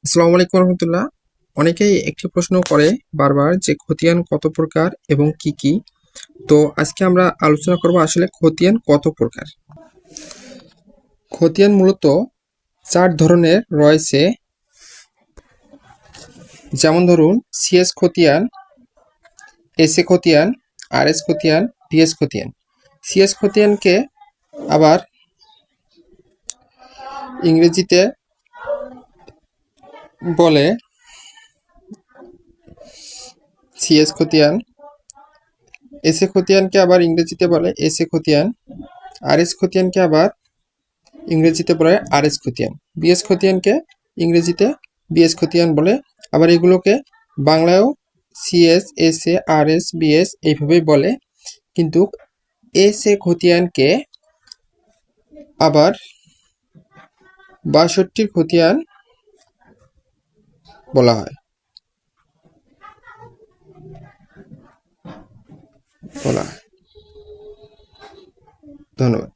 আসসালামু আলাইকুম রহমতুল্লাহ। অনেকেই একটি প্রশ্ন করে বারবার যে খতিয়ান কত প্রকার এবং কি কি। তো আজকে আমরা আলোচনা করব আসলে খতিয়ান কত প্রকার। খতিয়ান মূলত 4 ধরনের রয়েছে। যেমন ধরুন সিএস খতিয়ান, এসএ খতিয়ান, আরএস খতিয়ান, ডিএস খতিয়ান। সিএস খতিয়ানকে আবার ইংরেজিতে বলে সিএস খতিয়ান, এসএ খতিয়ানকে আবার ইংরেজিতে বলে এসএ খতিয়ান, আরএস খতিয়ানকে আবার ইংরেজিতে বলে আরএস খতিয়ান, বিএস খতিয়ানকে ইংরেজিতে বিএস খতিয়ান বলে। আবার এগুলোকে বাংলায়ও সিএস, এসএ, আরএস, বিএস এইভাবেই বলে। কিন্তু এসএ খতিয়ানকে আবার ৬২ খতিয়ান বলা হয়। ধন্যবাদ।